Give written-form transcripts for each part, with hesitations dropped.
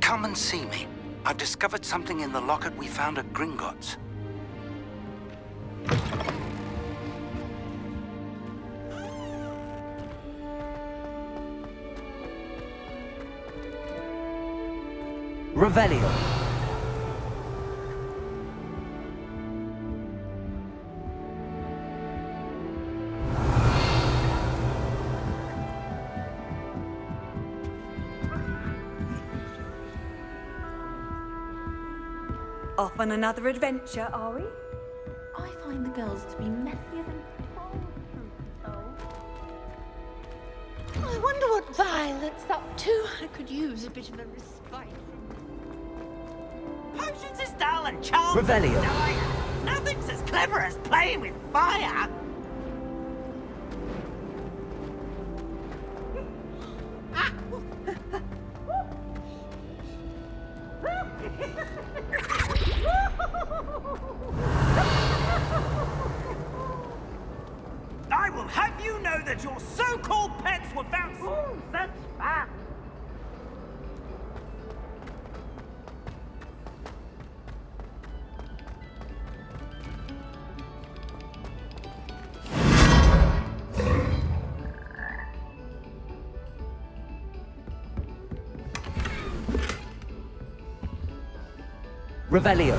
Come and see me. I've discovered something in the locket we found at Gringotts. Revelio. Off on another adventure, are we? I find the girls to be messier than I wonder what Violet's up to. I could use a bit of a respite. Potions is dull and charms Revelio. die. Nothing's as clever as playing with fire. I will have you know that your so-called pets were found... Oh, that's fat. Revelio.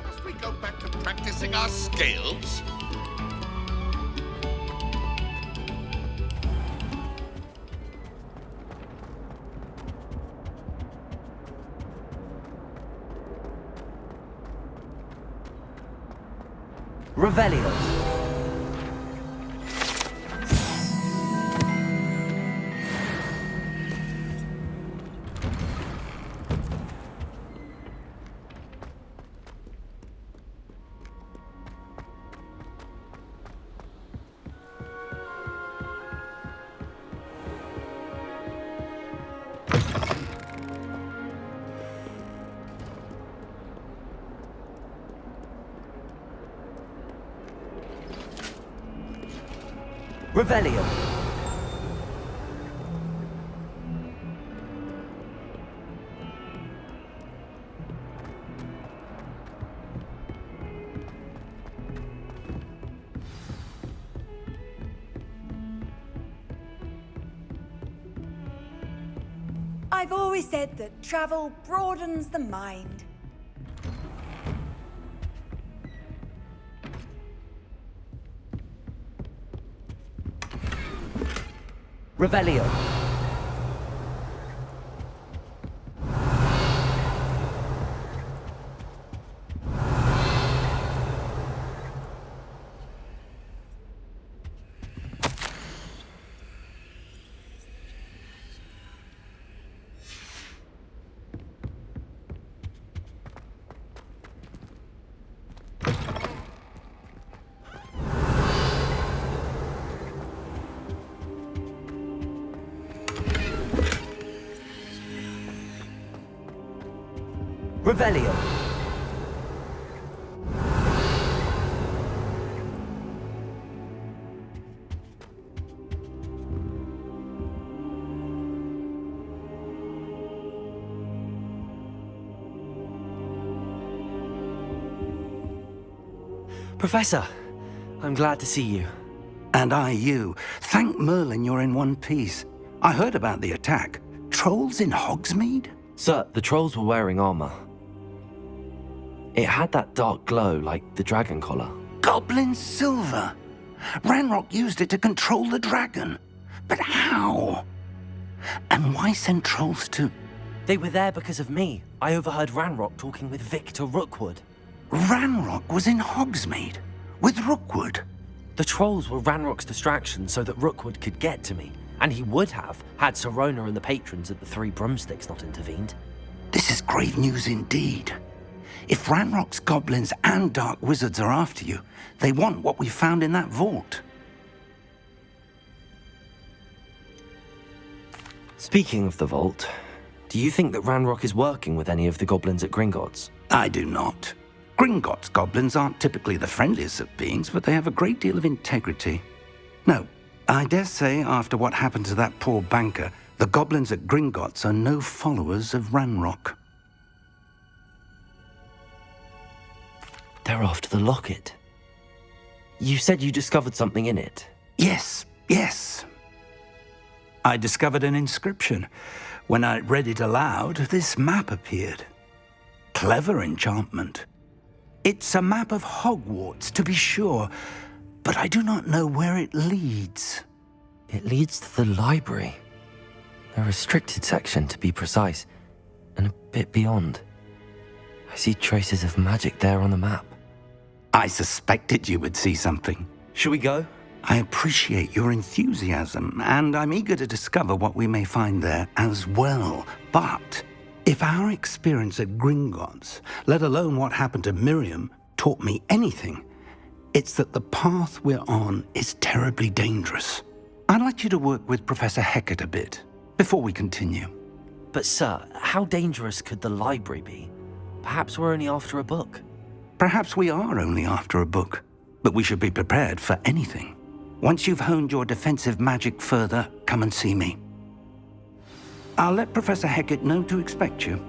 Must we go back to practicing our skills? Revelio. Revelio. I've always said that travel broadens the mind. Revelio. Revelio. Professor, I'm glad to see you. And I you. Thank Merlin you're in one piece. I heard about the attack. Trolls in Hogsmeade? Sir, the trolls were wearing armor. It had that dark glow like the dragon collar. Goblin silver. Ranrock used it to control the dragon. But how? And why send trolls to... They were there because of me. I overheard Ranrock talking with Victor Rookwood. Ranrock was in Hogsmeade with Rookwood. The trolls were Ranrock's distraction so that Rookwood could get to me. And he would have, had Sirona and the patrons at the Three Broomsticks not intervened. This is grave news indeed. If Ranrock's goblins and dark wizards are after you, they want what we found in that vault. Speaking of the vault, do you think that Ranrock is working with any of the goblins at Gringotts? I do not. Gringotts goblins aren't typically the friendliest of beings, but they have a great deal of integrity. No, I dare say after what happened to that poor banker, the goblins at Gringotts are no followers of Ranrock. They're after the locket. You said you discovered something in it. Yes. I discovered an inscription. When I read it aloud, this map appeared. Clever enchantment. It's a map of Hogwarts, to be sure, but I do not know where it leads. It leads to the library. A restricted section, to be precise, and a bit beyond. I see traces of magic there on the map. I suspected you would see something. Shall we go? I appreciate your enthusiasm, and I'm eager to discover what we may find there as well. But if our experience at Gringotts, let alone what happened to Miriam, taught me anything, it's that the path we're on is terribly dangerous. I'd like you to work with Professor Hecate a bit before we continue. But sir, how dangerous could the library be? Perhaps we're only after a book. Perhaps we are only after a book, but we should be prepared for anything. Once you've honed your defensive magic further, come and see me. I'll let Professor Hecate know to expect you.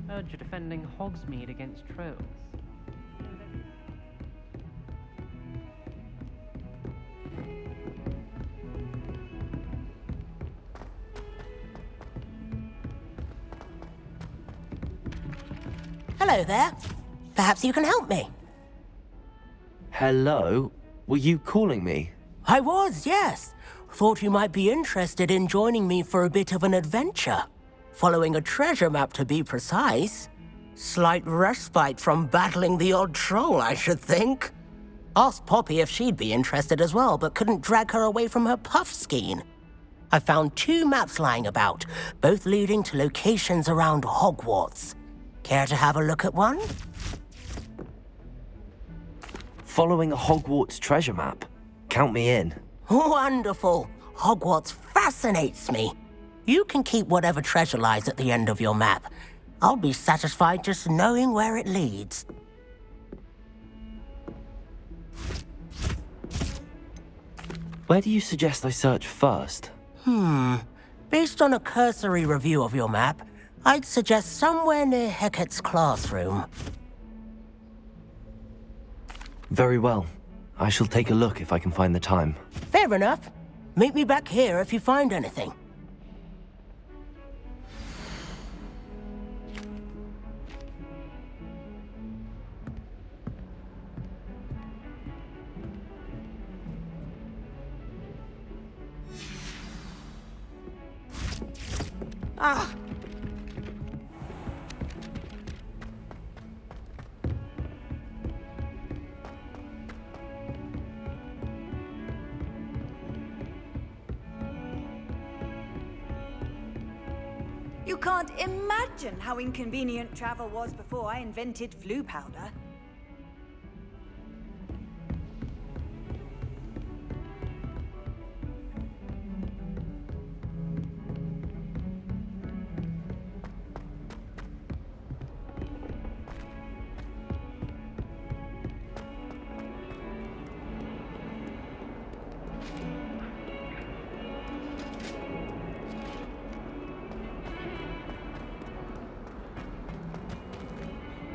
Heard you're defending Hogsmeade against trolls. Hello there. Perhaps you can help me. Hello? Were you calling me? I was, yes. Thought you might be interested in joining me for a bit of an adventure. Following a treasure map, to be precise. Slight respite from battling the odd troll, I should think. Asked Poppy if she'd be interested as well, but couldn't drag her away from her puff skein. I found 2 maps lying about, both leading to locations around Hogwarts. Care to have a look at one? Following a Hogwarts treasure map? Count me in. Wonderful. Hogwarts fascinates me. You can keep whatever treasure lies at the end of your map. I'll be satisfied just knowing where it leads. Where do you suggest I search first? Based on a cursory review of your map, I'd suggest somewhere near Hecat's classroom. Very well. I shall take a look if I can find the time. Fair enough. Meet me back here if you find anything. Ah! You can't imagine how inconvenient travel was before I invented flu powder.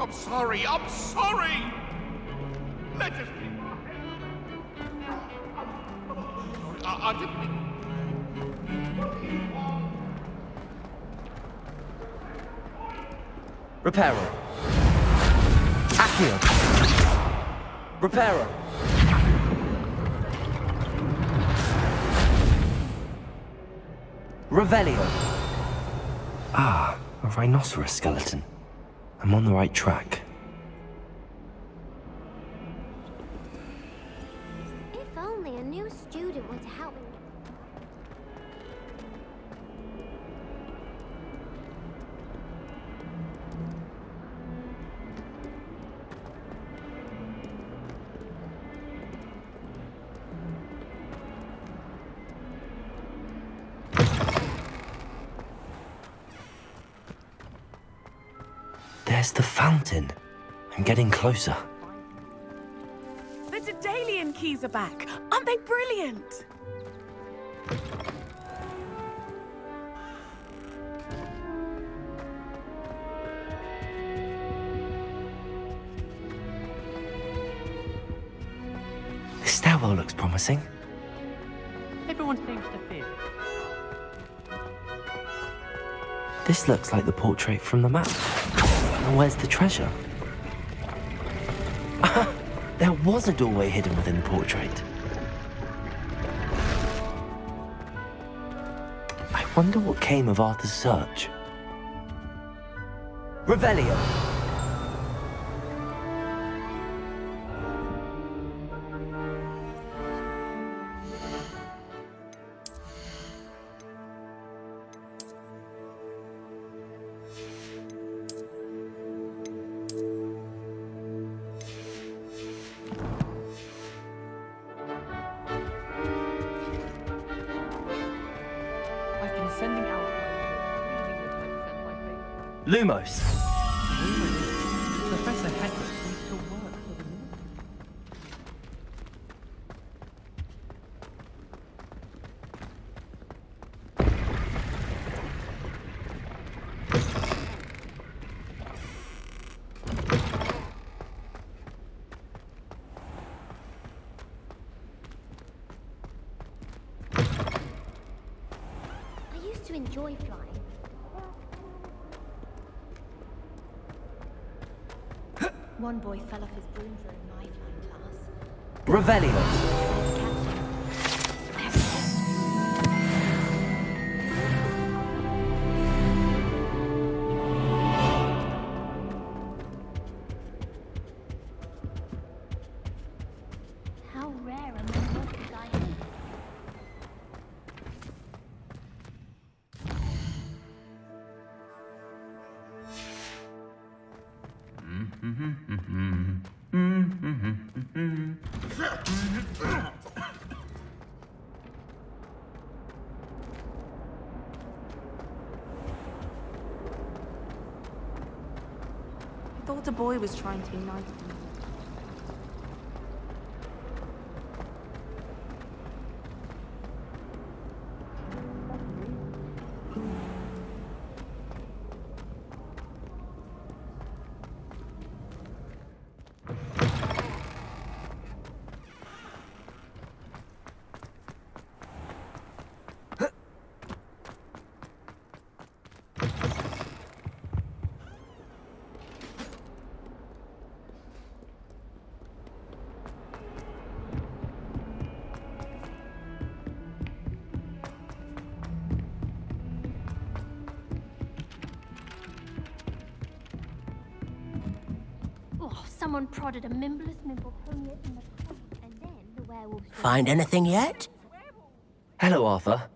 I'm sorry, I'm sorry! Let us be. I didn't mean... Reparo. Accio. Reparo. Revelio. Ah, a rhinoceros skeleton. I'm on the right track. If only a new student were to help me. There's the fountain. I'm getting closer. The Daedalian keys are back. Aren't they brilliant? This stairwell looks promising. Everyone seems to fit. This looks like the portrait from the map. Now where's the treasure? There was a doorway hidden within the portrait. I wonder what came of Arthur's search. Revelio. I've been sending out reading the type sent by paper. Lumos. Professor Hecats used to work for the military. I used to enjoy flying. One boy fell off his broom during my flying class. Revelio. How rare a member could I have? I thought the boy was trying to be nice to me. Oh, someone prodded a mimbless mimble pony in the trunk, and then the werewolves... Find anything yet? Hello, Arthur.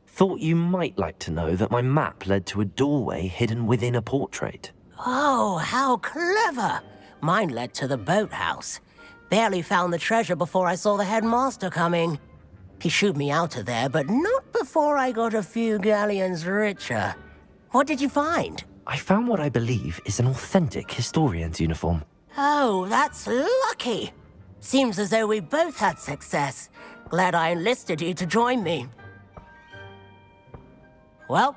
Thought you might like to know that my map led to a doorway hidden within a portrait. Oh, how clever! Mine led to the boathouse. Barely found the treasure before I saw the headmaster coming. He shooed me out of there, but not before I got a few galleons richer. What did you find? I found what I believe is an authentic historian's uniform. Oh, that's lucky. Seems as though we both had success. Glad I enlisted you to join me. Well,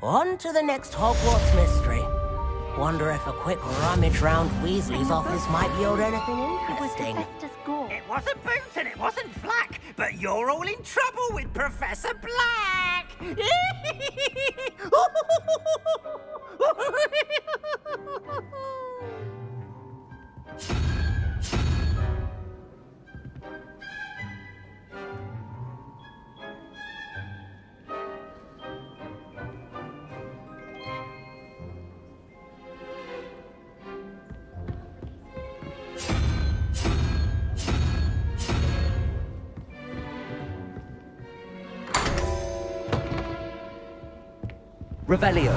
on to the next Hogwarts mystery. Wonder if a quick rummage round Weasley's office might yield anything interesting. It wasn't Boots and it wasn't Flack, but you're all in trouble with Professor Black! Revelio.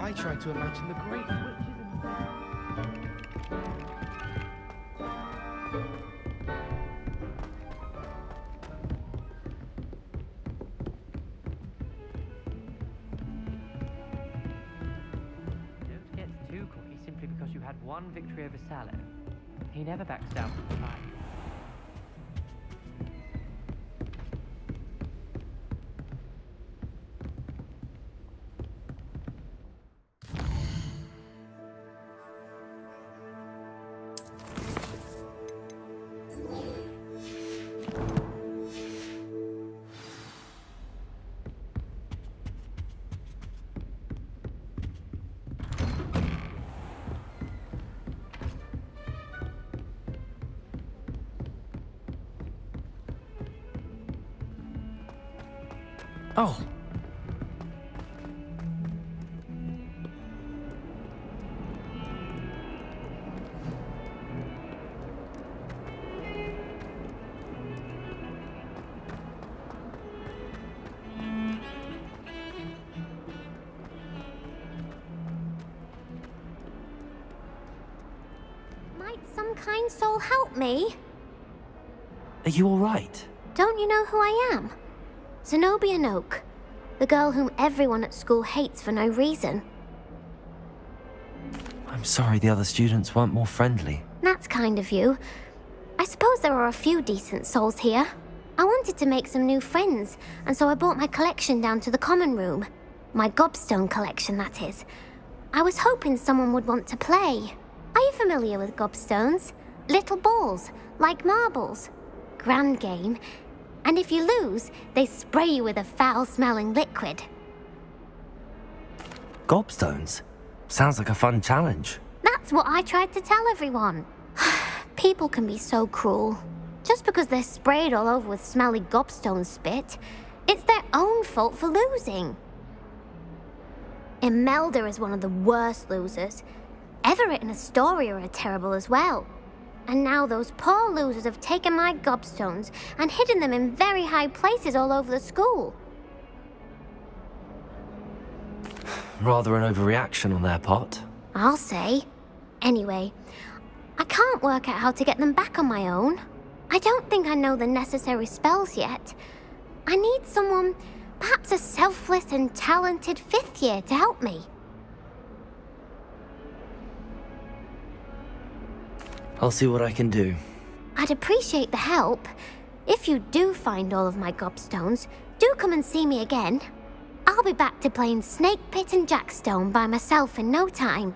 I try to imagine the great witches Don't get too cocky simply because you had one victory over Sallow. He never backs down from the fight. Oh. Might some kind soul help me? Are you all right? Don't you know who I am? Zenobia Noak, the girl whom everyone at school hates for no reason. I'm sorry the other students weren't more friendly. That's kind of you. I suppose there are a few decent souls here. I wanted to make some new friends, and so I brought my collection down to the common room. My Gobstone collection, that is. I was hoping someone would want to play. Are you familiar with Gobstones? Little balls, like marbles. Grand game. And if you lose, they spray you with a foul-smelling liquid. Gobstones? Sounds like a fun challenge. That's what I tried to tell everyone. People can be so cruel. Just because they're sprayed all over with smelly gobstone spit, it's their own fault for losing. Imelda is one of the worst losers. Everett and Astoria are terrible as well. And now those poor losers have taken my gobstones and hidden them in very high places all over the school. Rather an overreaction on their part. I'll say. Anyway, I can't work out how to get them back on my own. I don't think I know the necessary spells yet. I need someone, perhaps a selfless and talented fifth year to help me. I'll see what I can do. I'd appreciate the help. If you do find all of my gobstones, do come and see me again. I'll be back to playing Snake Pit and Jackstone by myself in no time.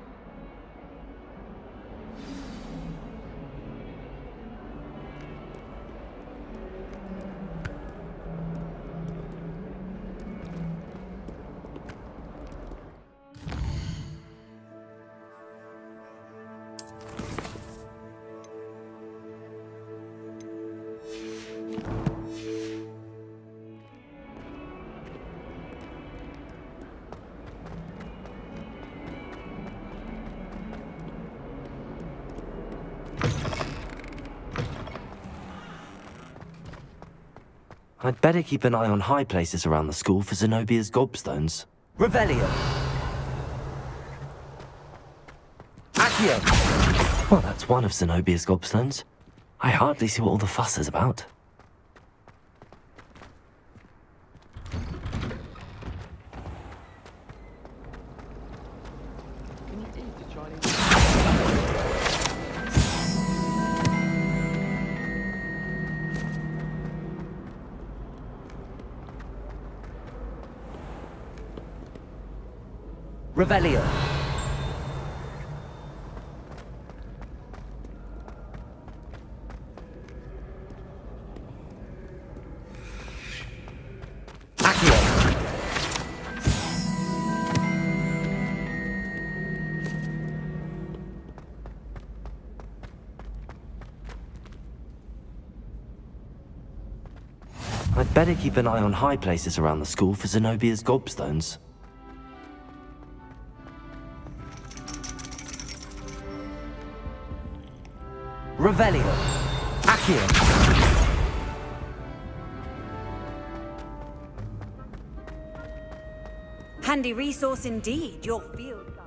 I'd better keep an eye on high places around the school for Zenobia's gobstones. Revelio. Accio. Well, that's one of Zenobia's gobstones. I hardly see what all the fuss is about. Can you eat the Chinese? Revelio. Accio. I'd better keep an eye on high places around the school for Zenobia's gobstones. Revelio. Accio. Handy resource indeed, your field guide.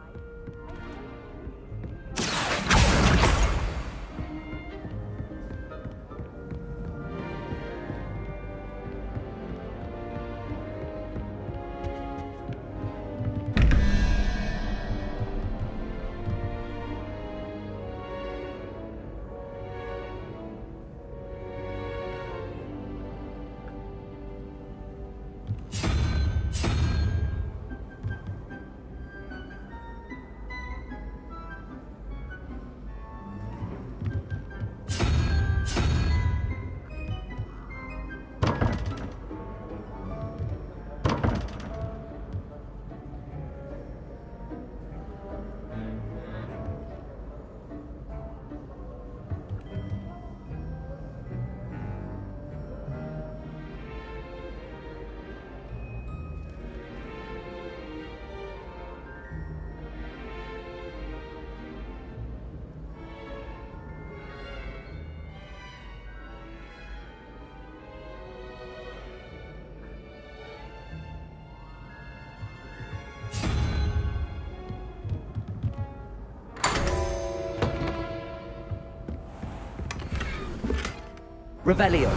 Revelio.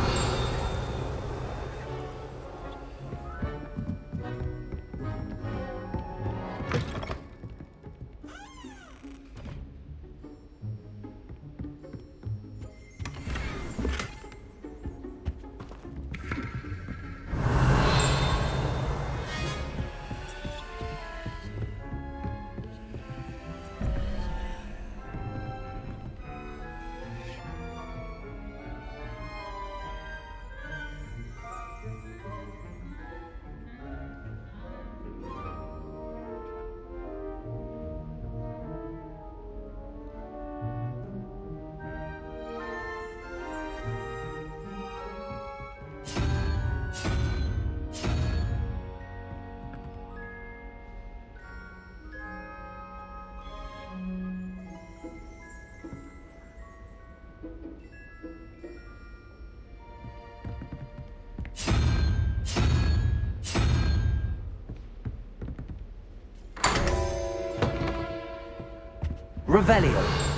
Revelio.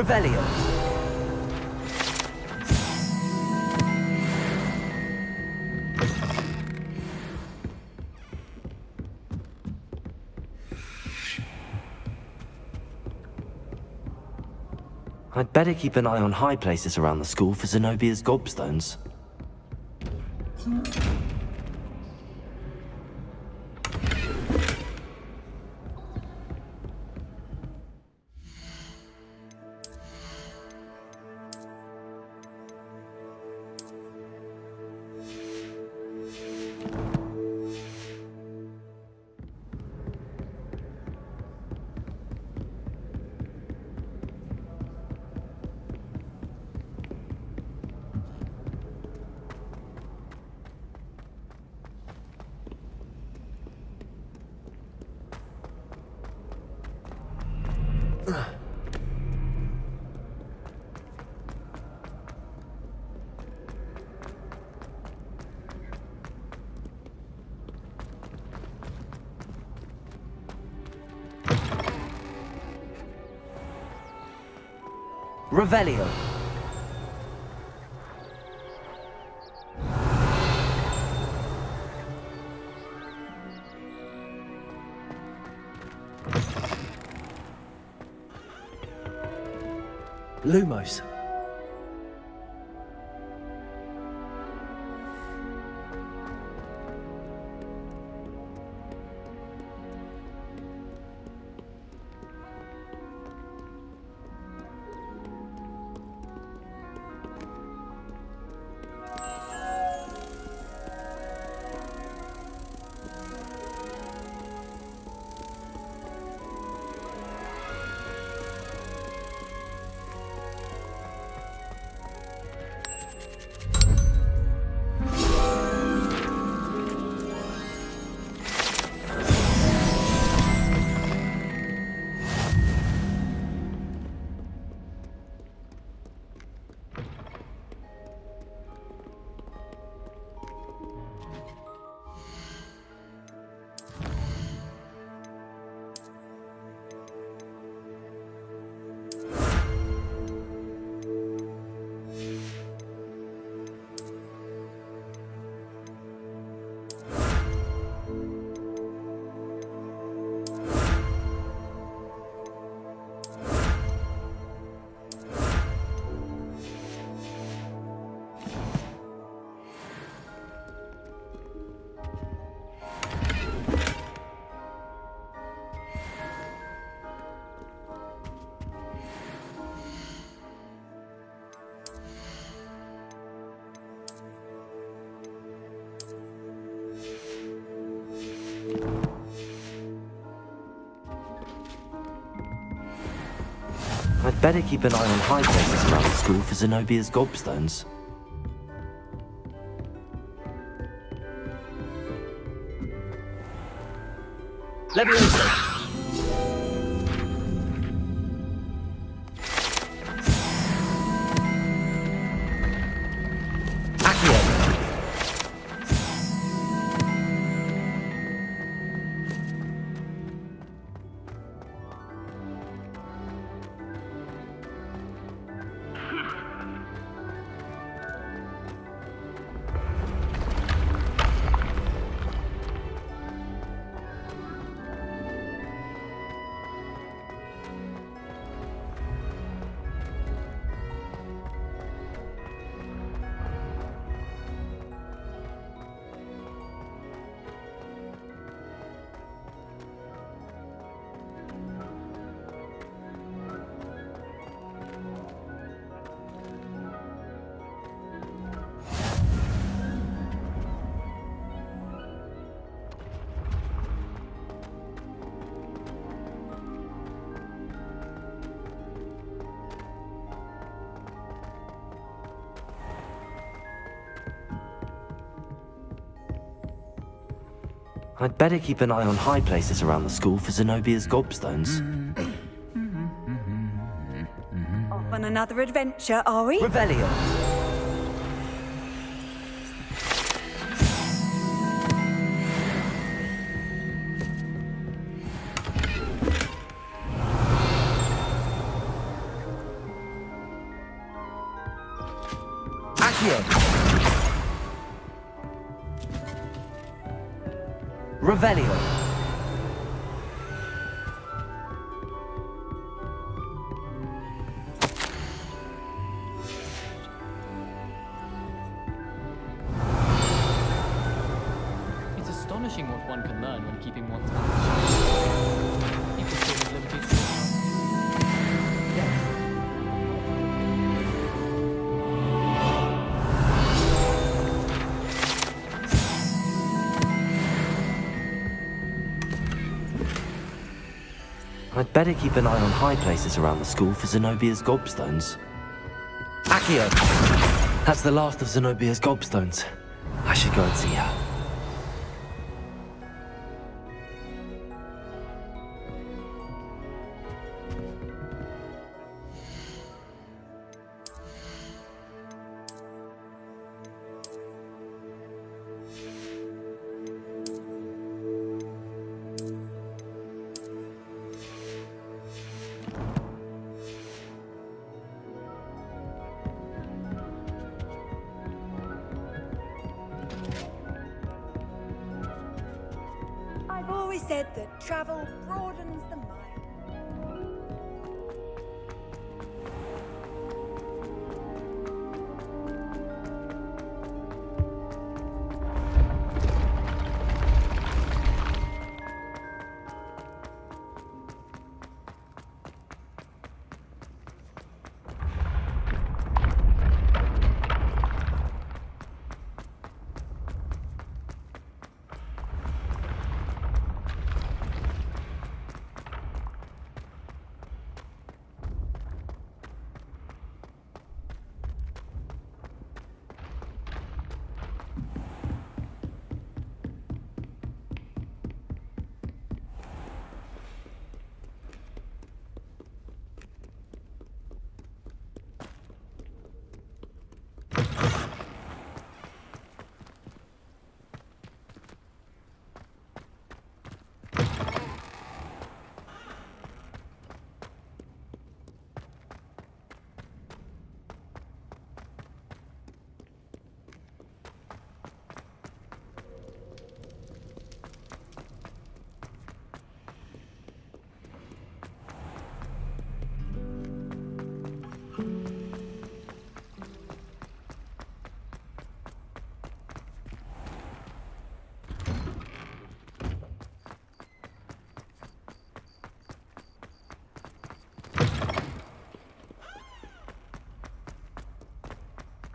Revelio. I'd better keep an eye on high places around the school for Zenobia's Gobstones. Revelio. Lumos. I'd better keep an eye on high places around the school for Zenobia's Gobstones. Levioso. I'd better keep an eye on high places around the school for Zenobia's Gobstones. Off on another adventure, are we? Revelio. Accio. Revelio. It's astonishing what one can learn when keeping one's mouth. People say there's limitations. I'd better keep an eye on high places around the school for Zenobia's Gobstones. Accio! That's the last of Zenobia's Gobstones. I should go and see her. I've always said that travel broadens the mind.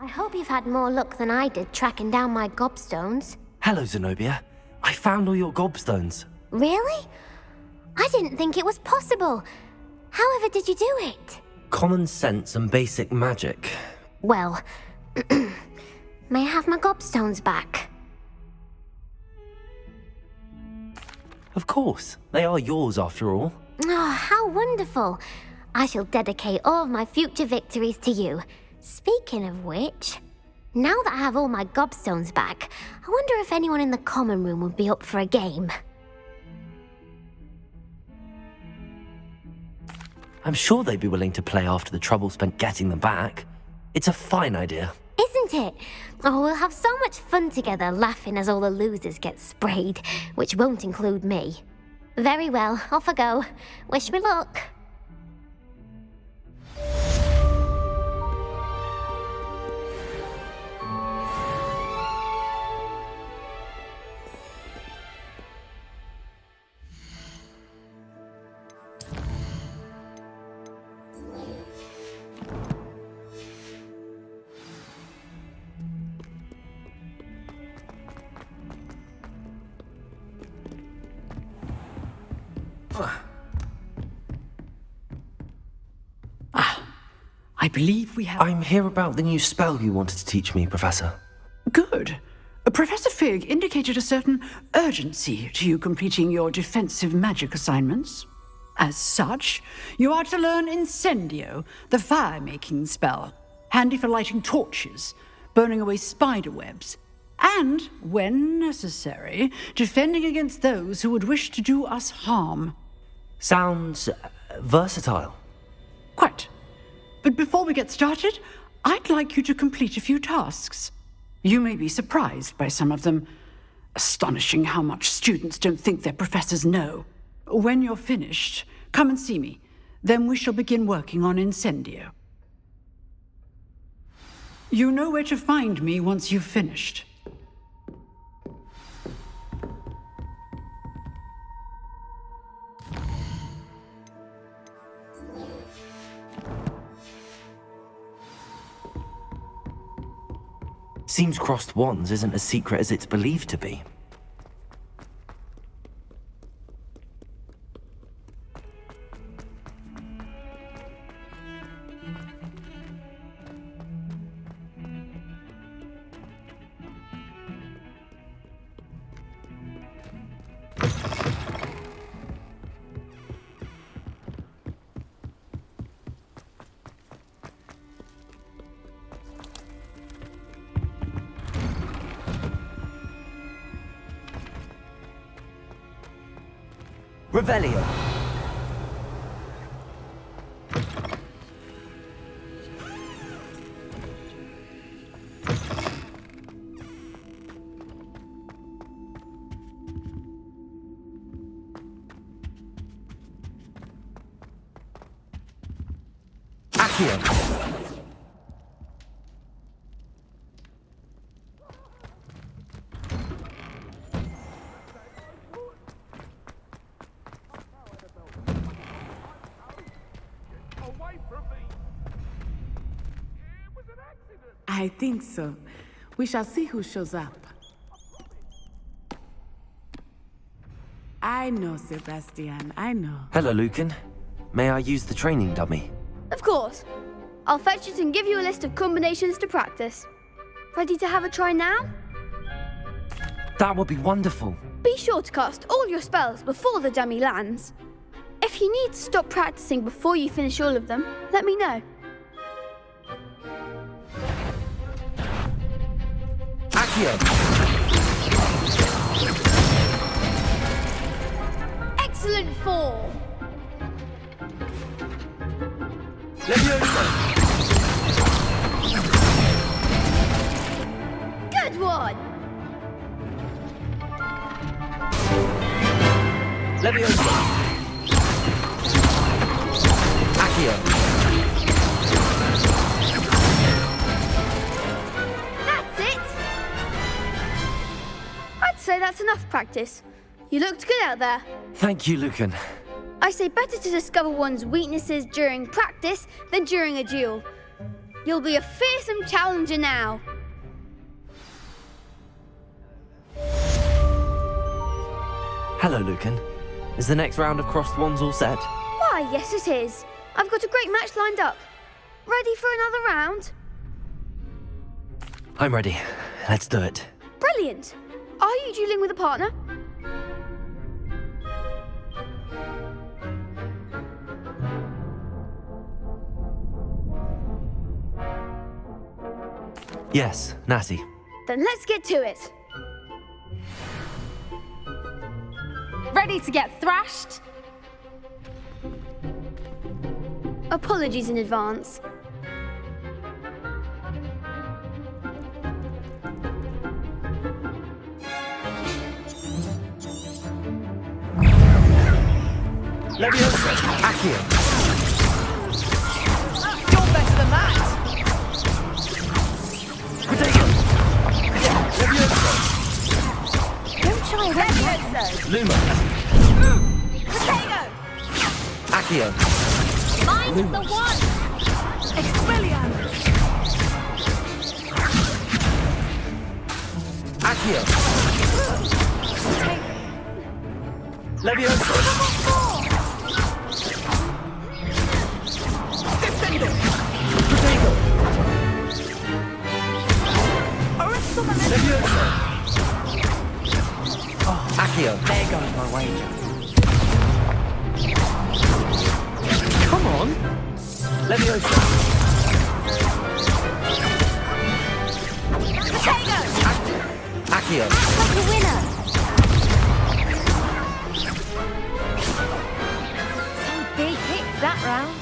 I hope you've had more luck than I did tracking down my Gobstones. Hello, Zenobia. I found all your Gobstones. Really? I didn't think it was possible. However did you do it? Common sense and basic magic. Well, may I have my Gobstones back? Of course. They are yours after all. Oh, how wonderful. I shall dedicate all of my future victories to you. Speaking of which, now that I have all my Gobstones back, I wonder if anyone in the common room would be up for a game. I'm sure they'd be willing to play after the trouble spent getting them back. It's a fine idea. Isn't it? Oh, we'll have so much fun together laughing as all the losers get sprayed, which won't include me. Very well, off I go. Wish me luck. I believe we have... I'm here about the new spell you wanted to teach me, Professor. Good. Professor Fig indicated a certain urgency to you completing your defensive magic assignments. As such, you are to learn Incendio, the fire-making spell, handy for lighting torches, burning away spider webs, and, when necessary, defending against those who would wish to do us harm. Sounds versatile. Quite. But before we get started, I'd like you to complete a few tasks. You may be surprised by some of them. Astonishing how much students don't think their professors know. When you're finished, come and see me. Then we shall begin working on Incendio. You know where to find me once you've finished. Seems crossed wands isn't as secret as it's believed to be. Revelio. Accio. I think so. We shall see who shows up. I know, Sebastian, I know. Hello, Lucan. May I use the training dummy? Of course. I'll fetch it and give you a list of combinations to practice. Ready to have a try now? That would be wonderful. Be sure to cast all your spells before the dummy lands. If you need to stop practicing before you finish all of them, let me know. Accio. Excellent form. Good one. Leviosa. Accio. So that's enough practice. You looked good out there. Thank you, Lucan. I say better to discover one's weaknesses during practice than during a duel. You'll be a fearsome challenger now. Hello, Lucan. Is the next round of crossed wands all set? Why, yes it is. I've got a great match lined up. Ready for another round? I'm ready. Let's do it. Brilliant. Are you dueling with a partner? Yes, Natty. Then let's get to it. Ready to get thrashed? Apologies in advance. Leviosa. Accio. You're better than that. Potato. Leviosa. Don't try Leviosa. Luma. Potato. Accio. Mine's the one. Expelliarmus. Accio. Leviosa. Potato. Leviosa. Accio. There goes my wager. Come on. Leviosa. Potato. Accio. Like a winner. Some big hits that round.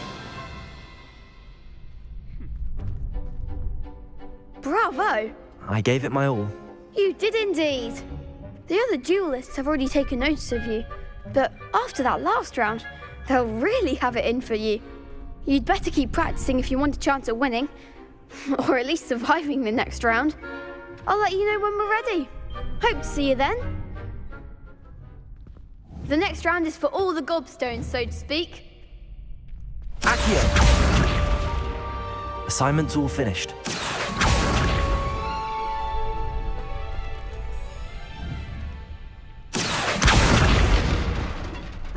Bravo! I gave it my all. You did indeed. The other duelists have already taken notice of you, but after that last round, they'll really have it in for you. You'd better keep practicing if you want a chance at winning, or at least surviving the next round. I'll let you know when we're ready. Hope to see you then. The next round is for all the Gobstones, so to speak. Accio! Assignment's all finished.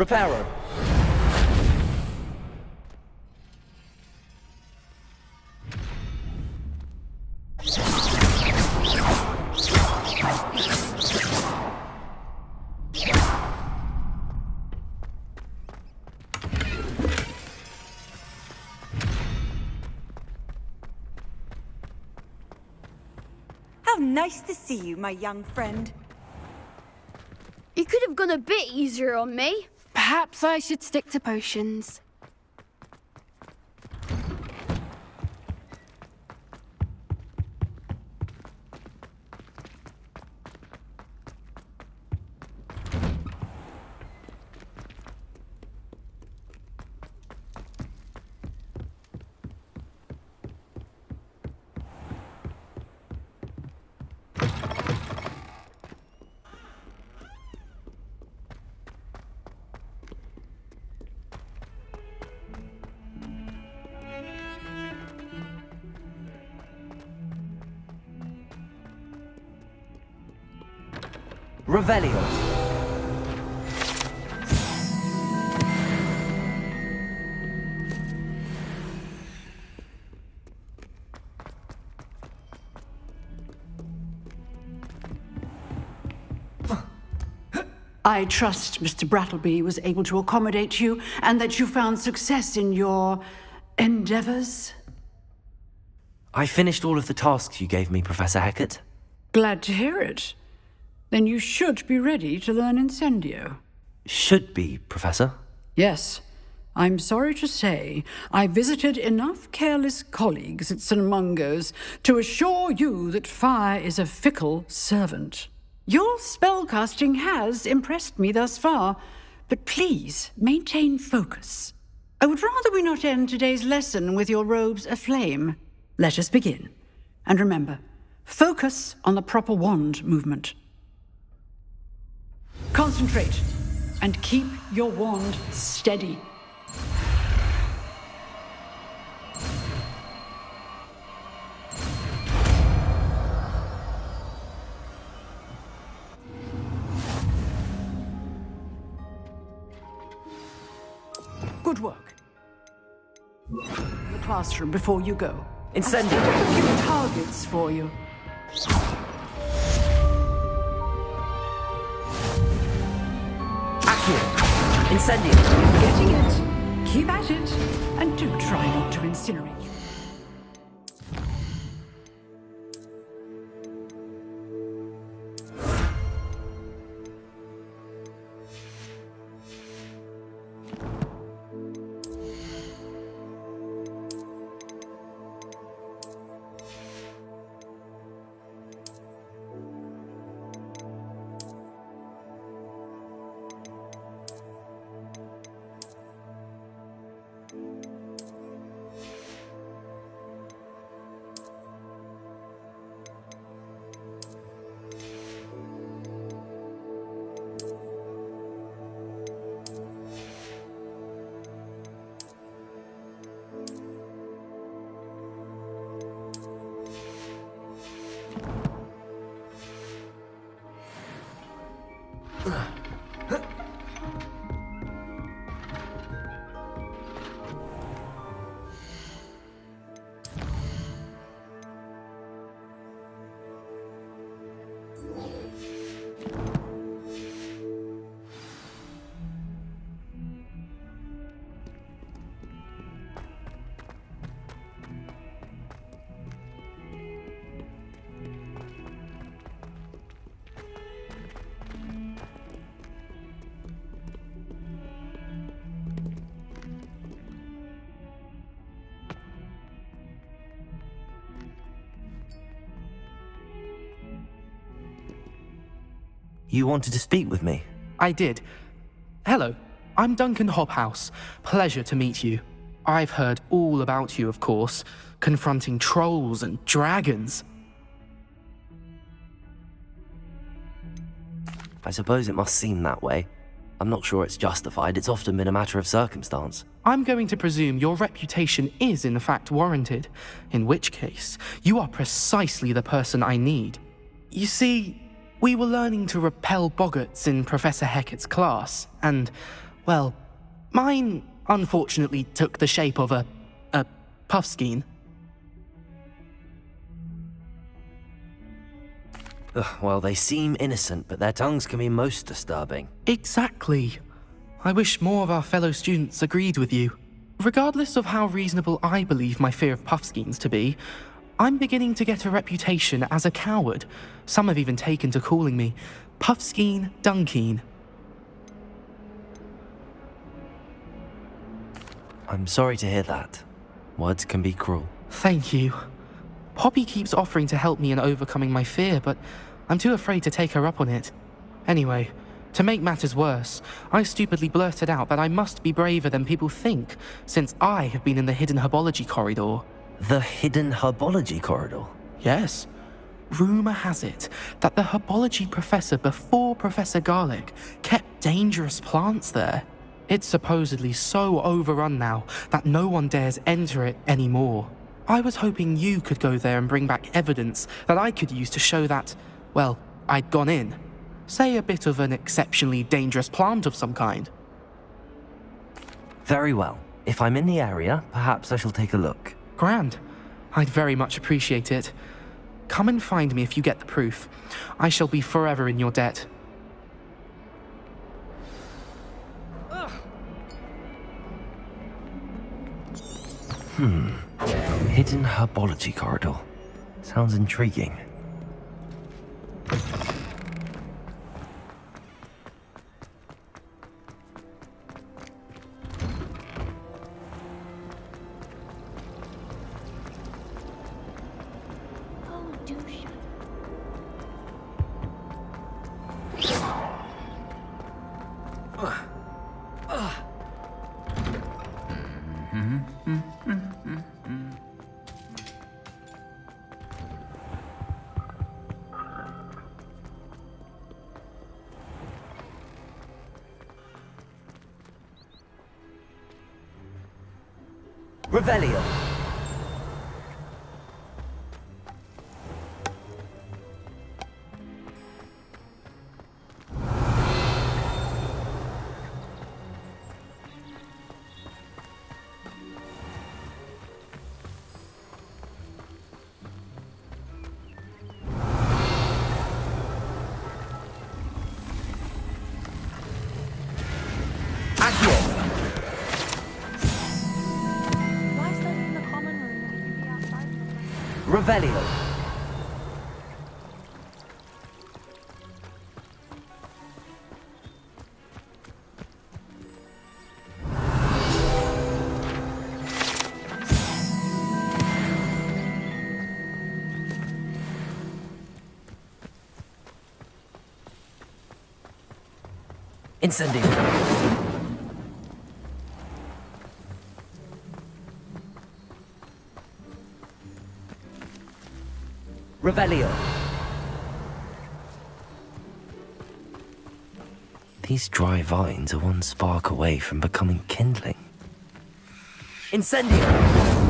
Reparo. How nice to see you, my young friend. You could have gone a bit easier on me. Perhaps I should stick to potions. Revelio. I trust Mr. Brattleby was able to accommodate you and that you found success in your endeavors. I finished all of the tasks you gave me, Professor Hecat. Glad to hear it. Then you should be ready to learn Incendio. Should be, Professor. Yes. I'm sorry to say, I visited enough careless colleagues at St. Mungo's to assure you that fire is a fickle servant. Your spellcasting has impressed me thus far, but please maintain focus. I would rather we not end today's lesson with your robes aflame. Let us begin. And remember, focus on the proper wand movement. Concentrate and keep your wand steady. Good work. The classroom before you go. Incendio. A few targets for you. Incendio. Getting it. Keep at it. And do try not to incinerate. You wanted to speak with me? I did. Hello, I'm Duncan Hobhouse. Pleasure to meet you. I've heard all about you, of course, confronting trolls and dragons. I suppose it must seem that way. I'm not sure it's justified. It's often been a matter of circumstance. I'm going to presume your reputation is in fact warranted, in which case, you are precisely the person I need. You see, we were learning to repel boggarts in Professor Hecat's class, and, well, mine unfortunately took the shape of a puffskein. Well, they seem innocent, but their tongues can be most disturbing. Exactly. I wish more of our fellow students agreed with you. Regardless of how reasonable I believe my fear of puffskeins to be, I'm beginning to get a reputation as a coward. Some have even taken to calling me Puffskeen Dunkeen. I'm sorry to hear that. Words can be cruel. Thank you. Poppy keeps offering to help me in overcoming my fear, but I'm too afraid to take her up on it. Anyway, to make matters worse, I stupidly blurted out that I must be braver than people think, since I have been in the hidden herbology corridor. The hidden herbology corridor? Yes. Rumour has it that the herbology professor before Professor Garlic kept dangerous plants there. It's supposedly so overrun now that no one dares enter it anymore. I was hoping you could go there and bring back evidence that I could use to show that, well, I'd gone in. Say a bit of an exceptionally dangerous plant of some kind. Very well. If I'm in the area, perhaps I shall take a look. Grand. I'd very much appreciate it. Come and find me if you get the proof. I shall be forever in your debt. Hidden herbology corridor. Sounds intriguing. Oh, do shut Revelio. Why study in the common room when you can be outside? Revelio. Incendio. Revelio. These dry vines are one spark away from becoming kindling. Incendio.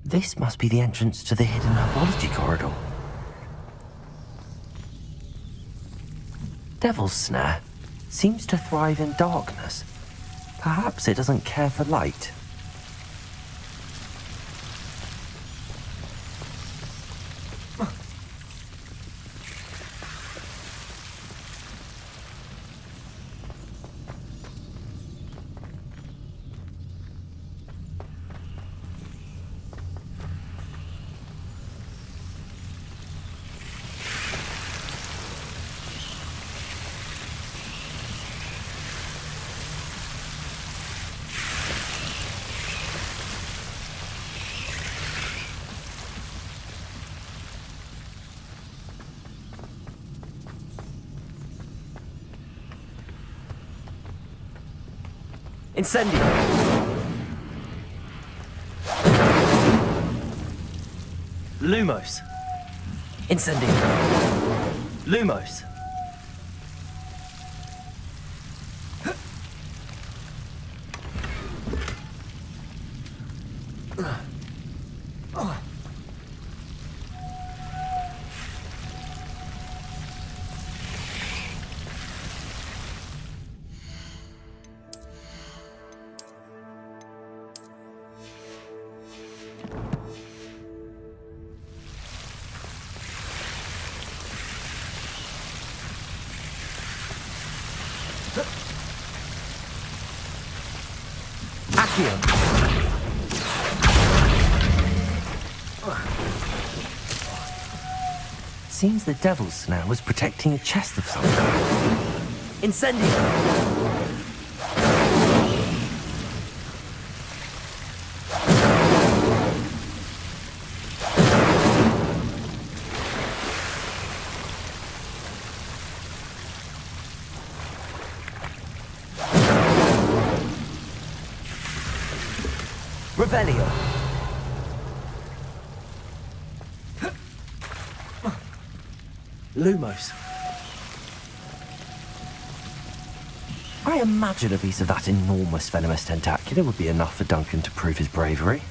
This must be the entrance to the hidden herbology corridor. Devil's Snare seems to thrive in darkness. Perhaps it doesn't care for light. Incendio. Lumos. Incendio. Lumos. Seems the devil's snare was protecting a chest of some kind. Incendio! Revelio! Lumos. I imagine a piece of that enormous Venomous Tentacula would be enough for Duncan to prove his bravery.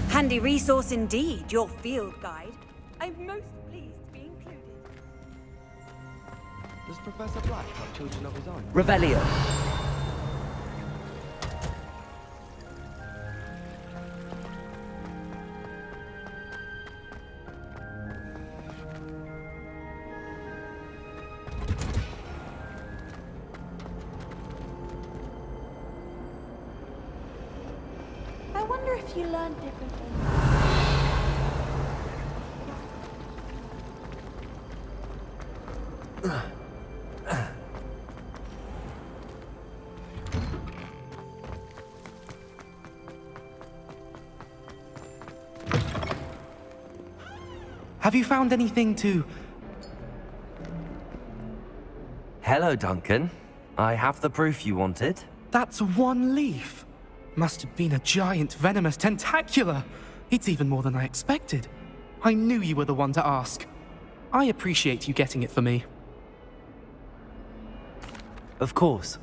Handy resource indeed, your field guide. I'm most pleased to be included. Does Professor Black have children of his own? Revelio. I wonder if you learned different things. Have you found anything to... Hello, Duncan. I have the proof you wanted. That's one leaf. Must have been a giant venomous tentacula. It's even more than I expected. I knew you were the one to ask. I appreciate you getting it for me. Of course.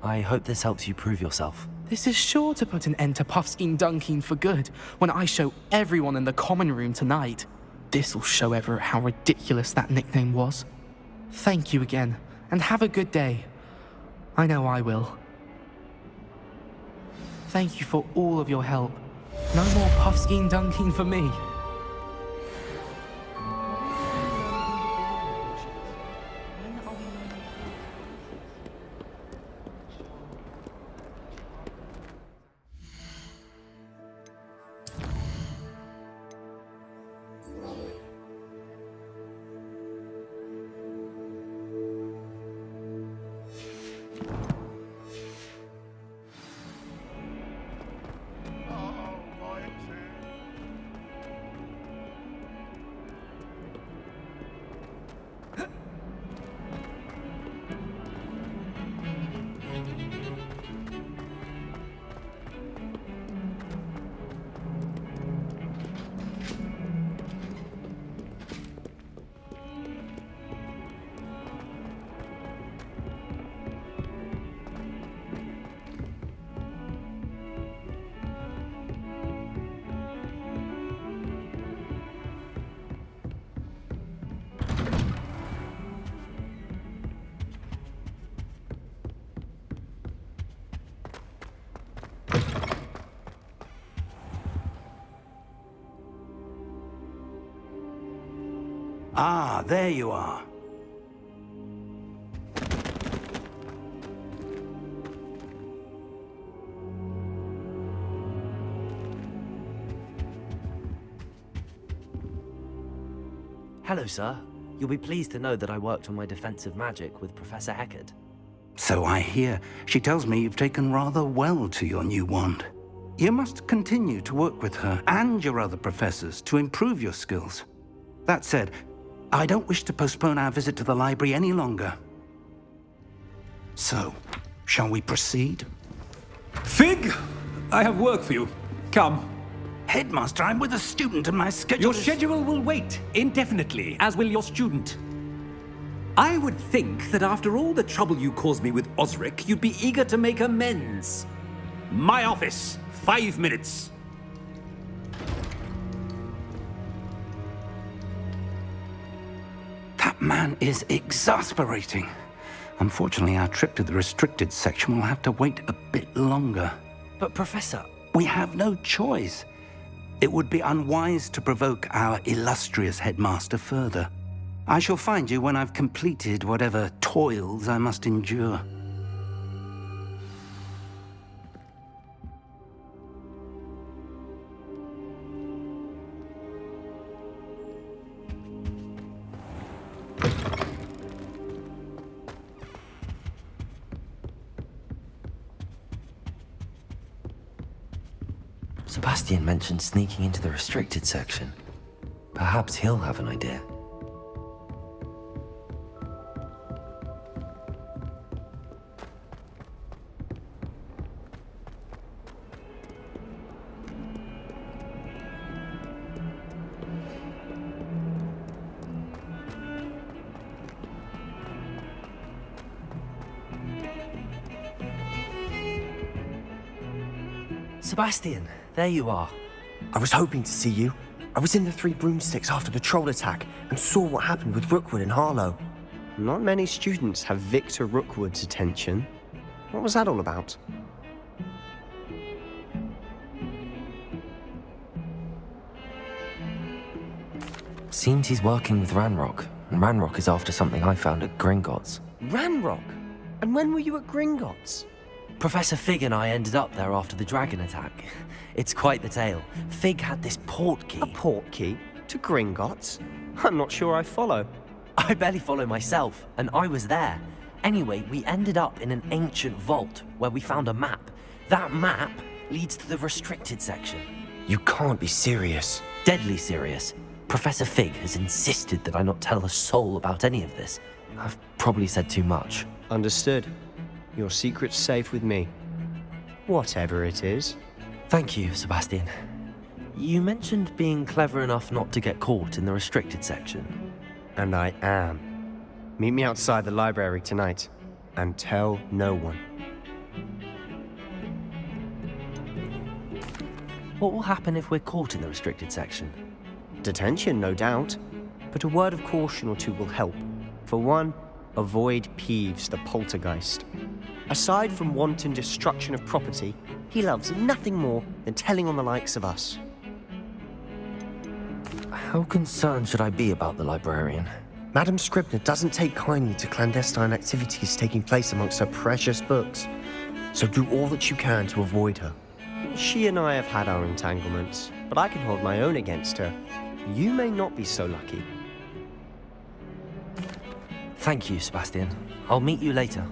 I hope this helps you prove yourself. This is sure to put an end to Puffskein Dunkeen for good when I show everyone in the common room tonight. This'll show Everett how ridiculous that nickname was. Thank you again, and have a good day. I know I will. Thank you for all of your help. No more Puffskein Dunkeen for me. Ah, there you are. Hello, sir. You'll be pleased to know that I worked on my defensive magic with Professor Hecats. So I hear. She tells me you've taken rather well to your new wand. You must continue to work with her and your other professors to improve your skills. That said, I don't wish to postpone our visit to the library any longer. So, shall we proceed? Fig! I have work for you. Come. Headmaster, I'm with a student and my schedule Your schedule will wait indefinitely, as will your student. I would think that after all the trouble you caused me with Osric, you'd be eager to make amends. My office, 5 minutes. That man is exasperating. Unfortunately, our trip to the restricted section will have to wait a bit longer. But, Professor... We have no choice. It would be unwise to provoke our illustrious headmaster further. I shall find you when I've completed whatever toils I must endure. Sebastian mentioned sneaking into the restricted section. Perhaps he'll have an idea. Sebastian, there you are. I was hoping to see you. I was in the Three Broomsticks after the troll attack and saw what happened with Rookwood and Harlow. Not many students have Victor Rookwood's attention. What was that all about? Seems he's working with Ranrock, and Ranrock is after something I found at Gringotts. Ranrock? And when were you at Gringotts? Professor Fig and I ended up there after the dragon attack. It's quite the tale. Fig had this port key. A port key? To Gringotts? I'm not sure I follow. I barely follow myself, and I was there. Anyway, we ended up in an ancient vault where we found a map. That map leads to the restricted section. You can't be serious. Deadly serious. Professor Fig has insisted that I not tell a soul about any of this. I've probably said too much. Understood. Your secret's safe with me. Whatever it is. Thank you, Sebastian. You mentioned being clever enough not to get caught in the restricted section. And I am. Meet me outside the library tonight, and tell no one. What will happen if we're caught in the restricted section? Detention, no doubt. But a word of caution or two will help. For one, avoid Peeves, the poltergeist. Aside from wanton destruction of property, he loves nothing more than telling on the likes of us. How concerned should I be about the librarian? Madam Scribner doesn't take kindly to clandestine activities taking place amongst her precious books, so do all that you can to avoid her. She and I have had our entanglements, but I can hold my own against her. You may not be so lucky. Thank you, Sebastian. I'll meet you later.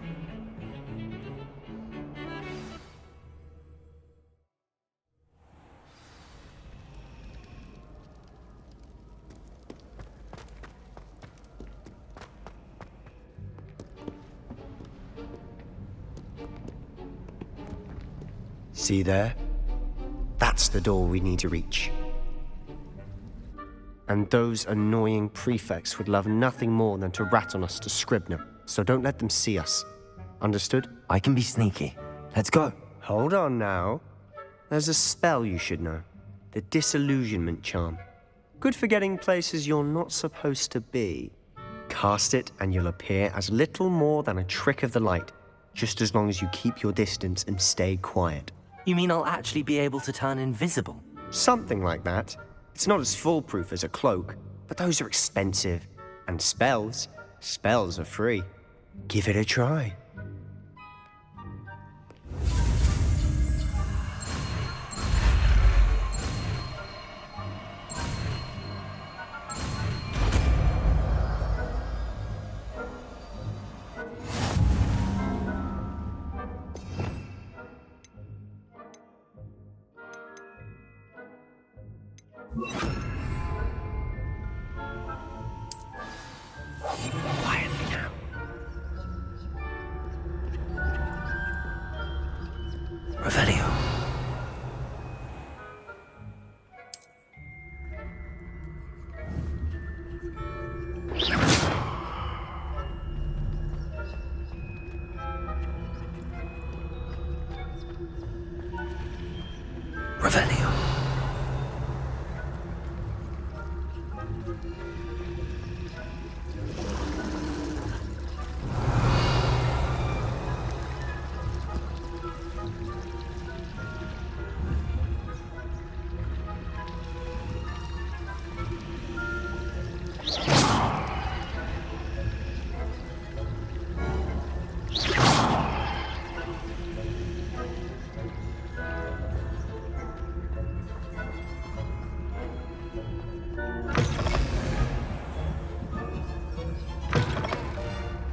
See there? That's the door we need to reach. And those annoying prefects would love nothing more than to rat on us to Scribner, so don't let them see us. Understood? I can be sneaky. Let's go. Hold on now. There's a spell you should know. The Disillusionment Charm. Good for getting places you're not supposed to be. Cast it and you'll appear as little more than a trick of the light, just as long as you keep your distance and stay quiet. You mean I'll actually be able to turn invisible? Something like that. It's not as foolproof as a cloak, but those are expensive. And spells are free. Give it a try. Quietly now. Revelio. Revelio.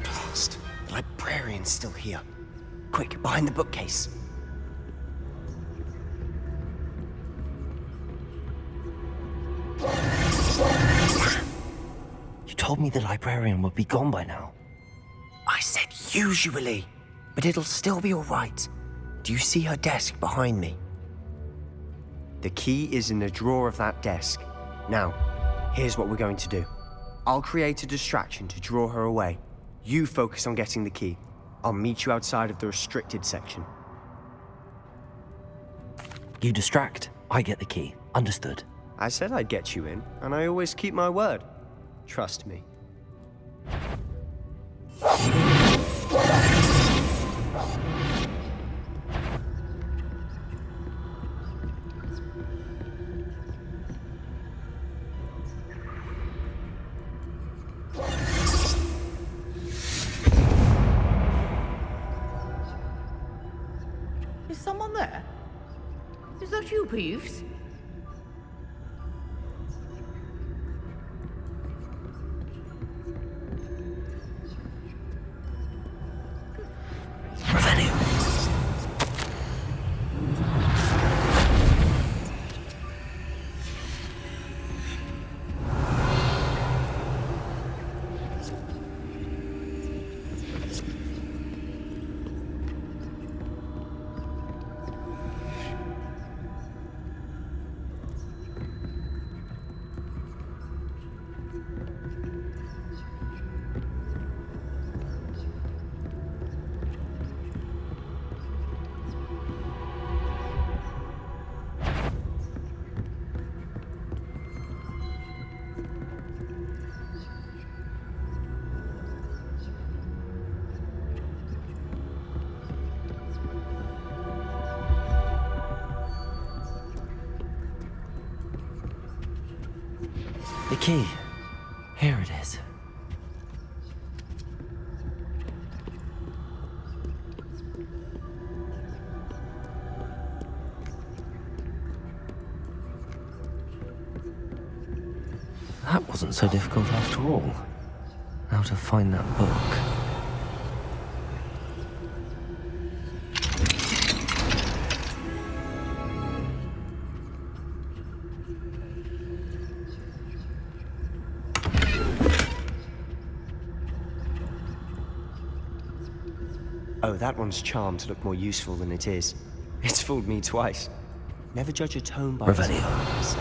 Blast. The librarian's still here. Quick, behind the bookcase. You told me the librarian would be gone by now. I said usually, but it'll still be all right. Do you see her desk behind me? The key is in the drawer of that desk. Now, here's what we're going to do. I'll create a distraction to draw her away. You focus on getting the key. I'll meet you outside of the restricted section. You distract, I get the key. Understood. I said I'd get you in, and I always keep my word. Trust me. Is someone there? Is that you, Peeves? The key. Here it is. That wasn't so difficult after all. How to find that book. Oh, that one's charmed to look more useful than it is. It's fooled me twice. Never judge a tone by its Revelio. tone, I say.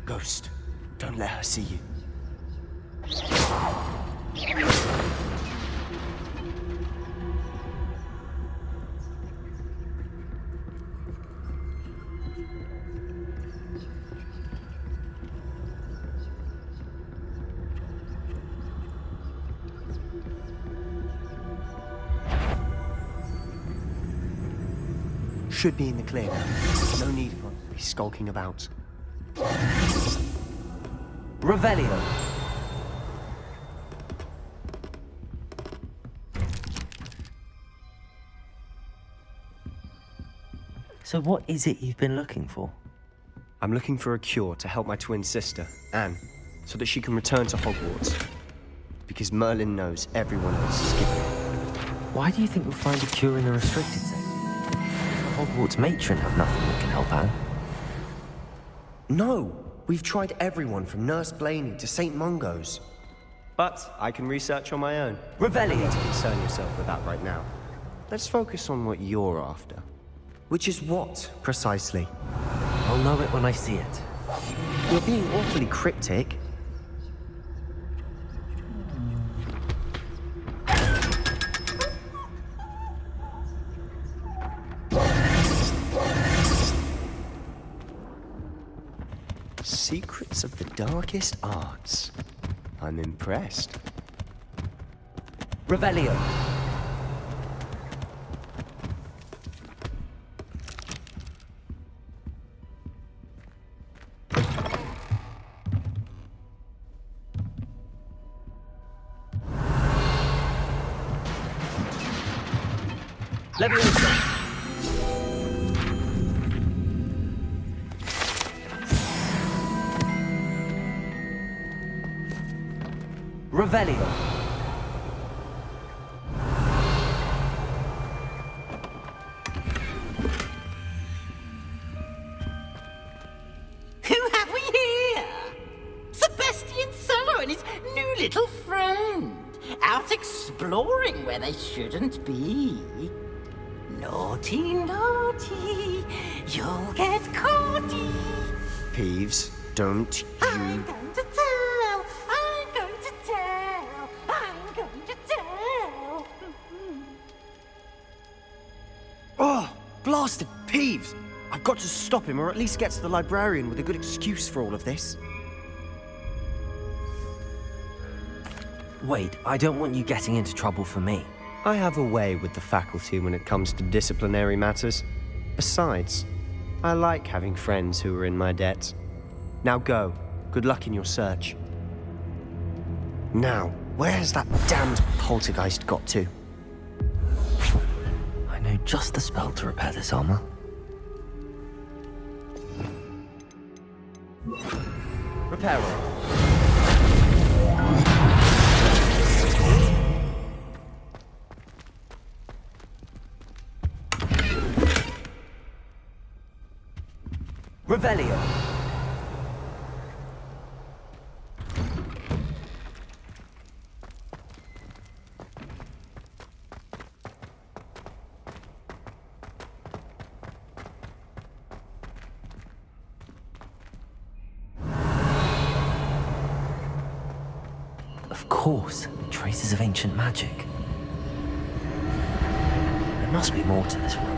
Ghost, don't let her see you. should be in the clear now. No need for be skulking about. Revelio. So what is it you've been looking for? I'm looking for a cure to help my twin sister, Anne, so that she can return to Hogwarts. Because Merlin knows everyone else is giving up. Why do you think you'll find a cure in the restricted section? The Hogwarts matron have nothing that can help Anne. No! We've tried everyone from Nurse Blaney to St. Mungo's. But I can research on my own. Revelio! You need to concern yourself with that right now. Let's focus on what you're after. Which is what, precisely? I'll know it when I see it. You're being awfully cryptic. Secrets of the darkest arts. I'm impressed. Revelio. Leviosa. Revelio. Who have we here? Sebastian Solo and his new little friend. Out exploring where they shouldn't be. Naughty, naughty, you'll get caughty. Peeves, don't you... I'm going to tell, I'm going to tell, I'm going to tell. Oh, blasted Peeves! I've got to stop him, or at least get to the librarian with a good excuse for all of this. Wait, I don't want you getting into trouble for me. I have a way with the faculty when it comes to disciplinary matters. Besides, I like having friends who are in my debt. Now go. Good luck in your search. Now, where has that damned poltergeist got to? I know just the spell to repair this armor. Reparo. Revelio. Of course, traces of ancient magic. There must be more to this room.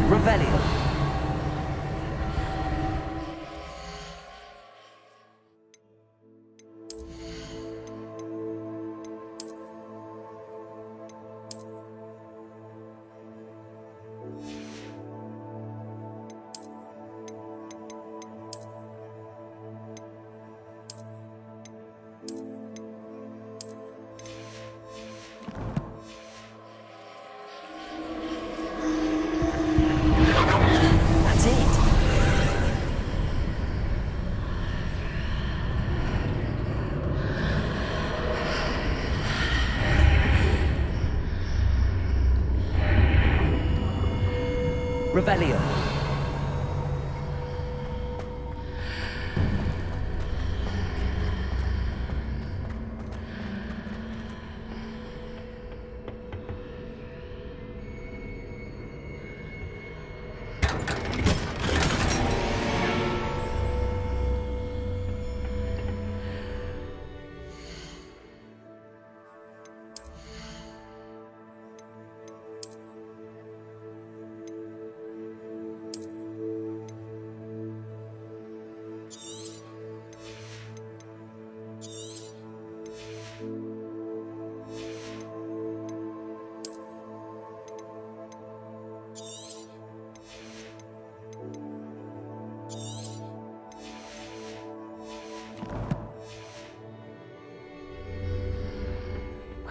Revelio. That's it. Revelio.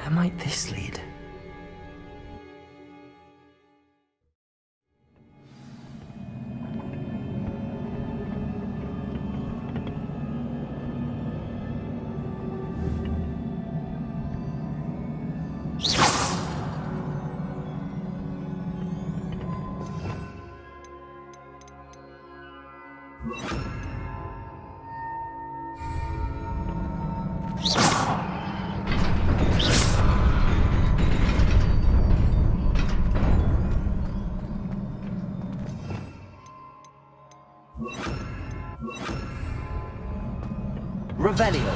Where might this lead? Revelio.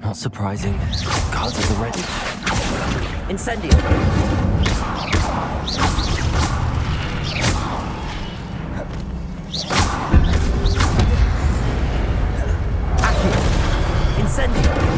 Not surprising. Cards are ready. Incendio. Accio. Incendio.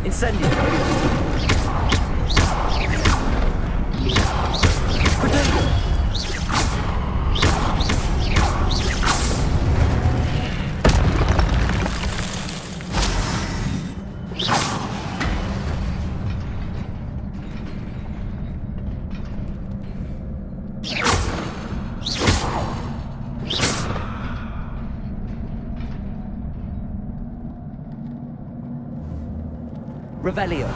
Incendio. Revelio.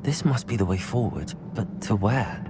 This must be the way forward, but to where?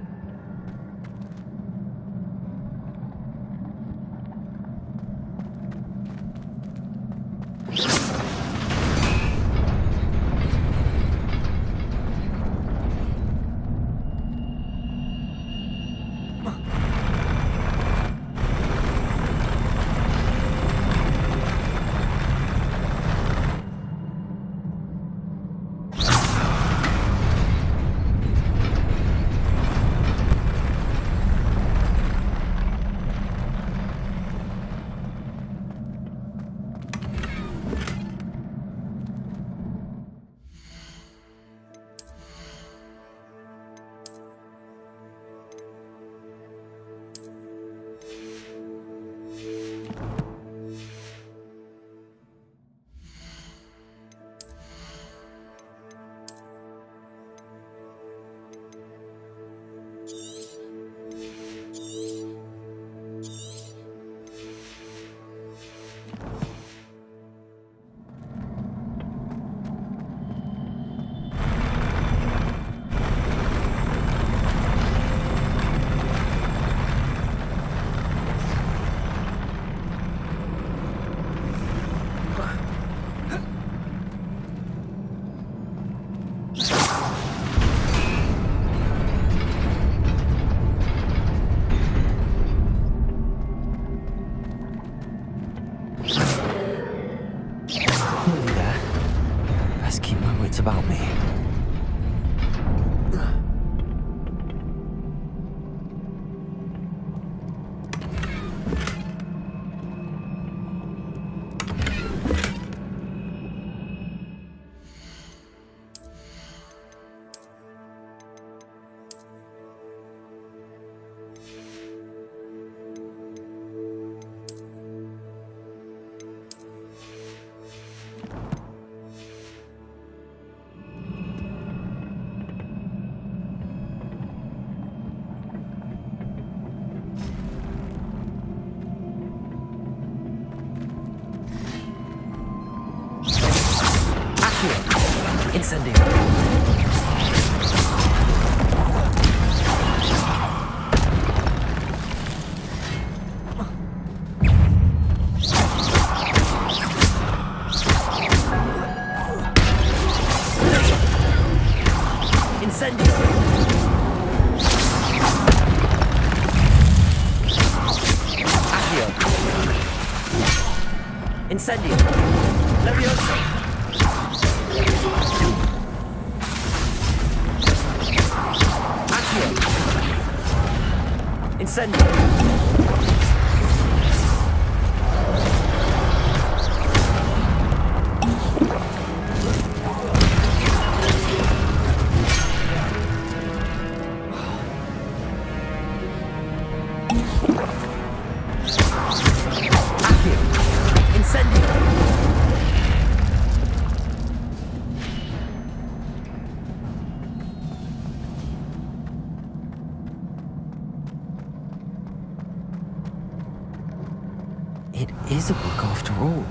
Best keep my wits about me. Incendio. Incendio. Accio. Incendio. Leviosa. Incendio. Accio. Incendio. It is a book after all.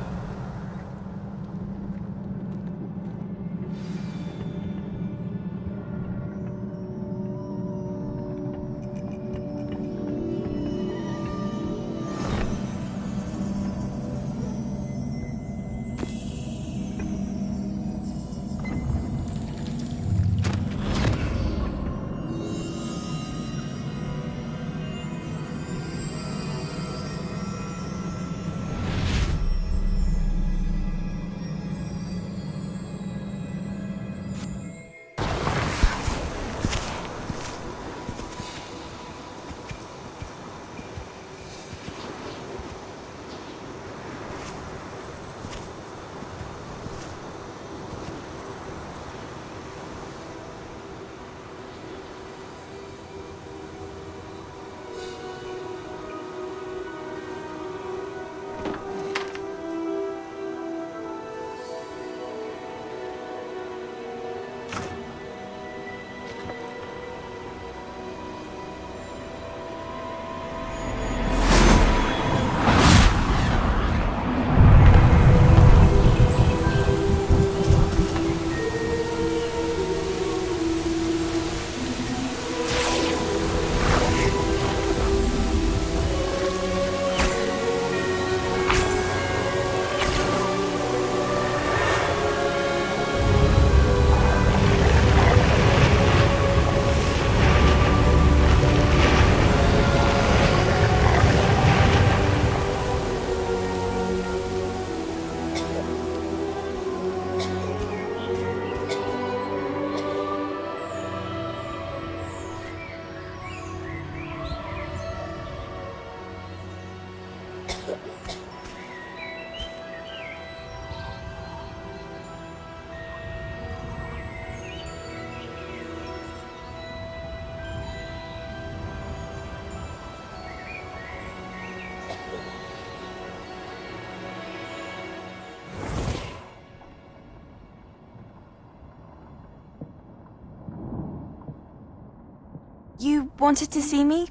You wanted to see me?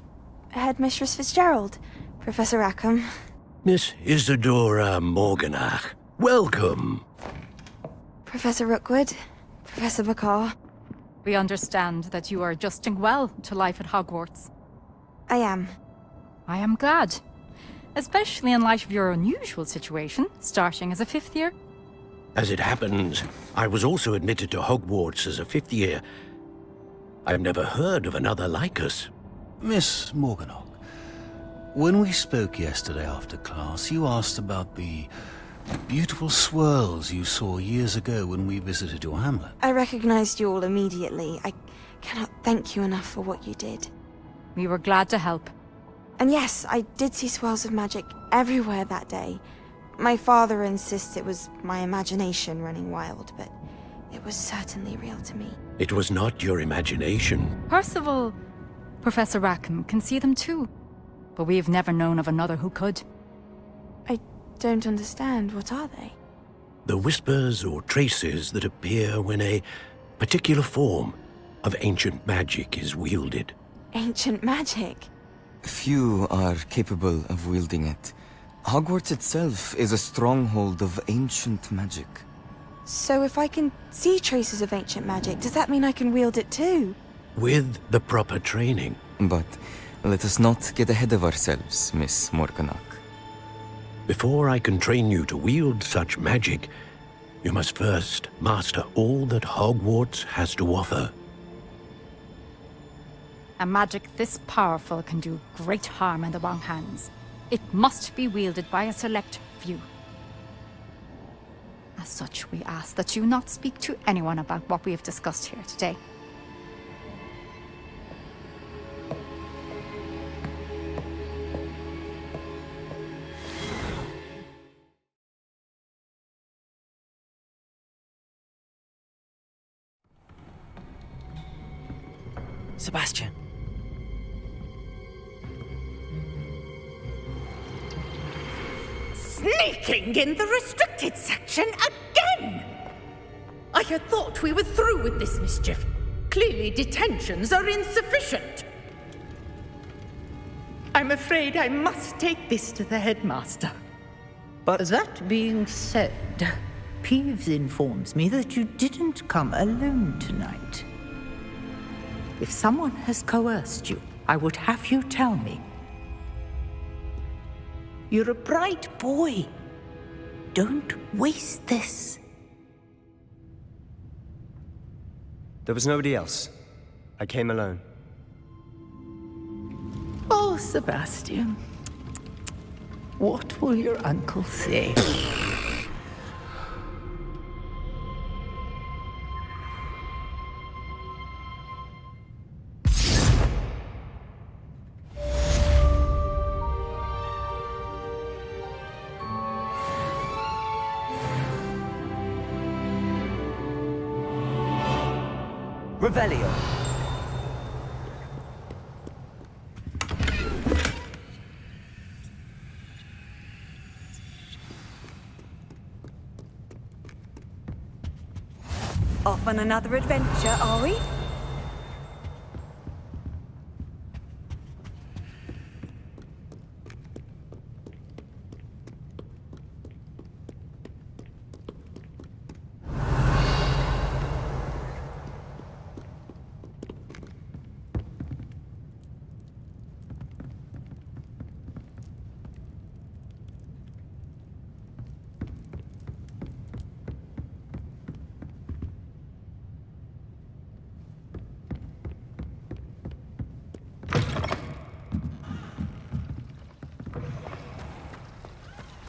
Headmistress Fitzgerald, Professor Rackham. Miss Isadora Morganach, welcome. Professor Rookwood, Professor Bakar. We understand that you are adjusting well to life at Hogwarts. I am. I am glad. Especially in light of your unusual situation, starting as a 5th year. As it happens, I was also admitted to Hogwarts as a 5th year. I've never heard of another like us. Miss Morganach, when we spoke yesterday after class, you asked about the Beautiful swirls you saw years ago when we visited your hamlet. I recognized you all immediately. I cannot thank you enough for what you did. We were glad to help. And yes, I did see swirls of magic everywhere that day. My father insists it was my imagination running wild, but it was certainly real to me. It was not your imagination. Percival, Professor Rackham can see them too. But we've never known of another who could. I don't understand. What are they? The whispers or traces that appear when a particular form of ancient magic is wielded. Ancient magic? Few are capable of wielding it. Hogwarts itself is a stronghold of ancient magic. So if I can see traces of ancient magic, does that mean I can wield it too? With the proper training. But let us not get ahead of ourselves, Miss Morganach. Before I can train you to wield such magic, you must first master all that Hogwarts has to offer. A magic this powerful can do great harm in the wrong hands. It must be wielded by a select few. As such, we ask that you not speak to anyone about what we have discussed here today. Sebastian. Sneaking in the restricted section again! I had thought we were through with this mischief. Clearly detentions are insufficient. I'm afraid I must take this to the headmaster. But that being said, Peeves informs me that you didn't come alone tonight. If someone has coerced you, I would have you tell me. You're a bright boy. Don't waste this. There was nobody else. I came alone. Oh, Sebastian. What will your uncle say? Revelio. Off on another adventure, are we?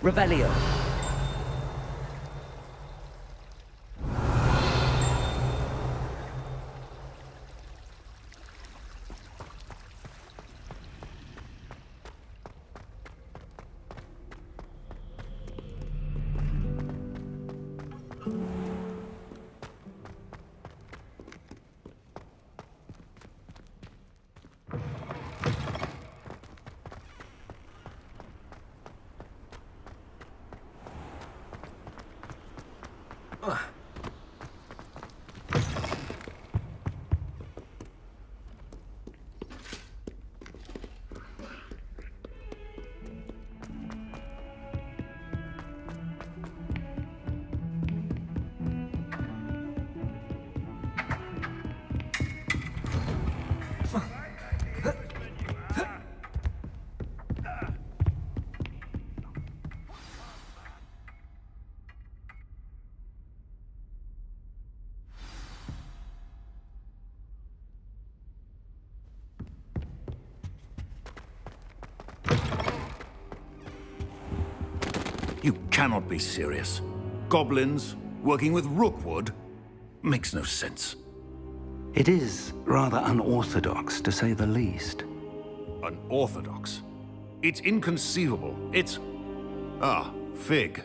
Revelio. You cannot be serious. Goblins working with Rookwood? Makes no sense. It is rather unorthodox, to say the least. Unorthodox? It's inconceivable. It's... Ah, Fig.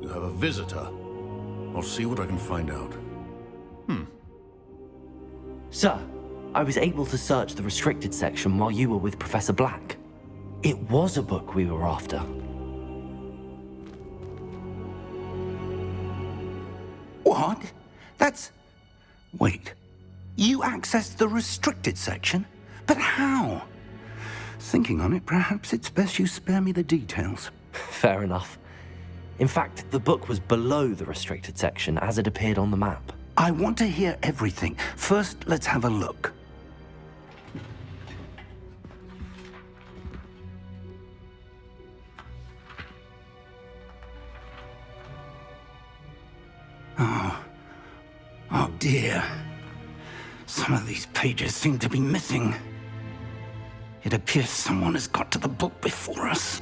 You have a visitor. I'll see what I can find out. Sir, I was able to search the restricted section while you were with Professor Black. It was a book we were after. What? That's... Wait. You accessed the restricted section? But how? Thinking on it, perhaps it's best you spare me the details. Fair enough. In fact, the book was below the restricted section as it appeared on the map. I want to hear everything. First, let's have a look. Oh dear. Some of these pages seem to be missing. It appears someone has got to the book before us.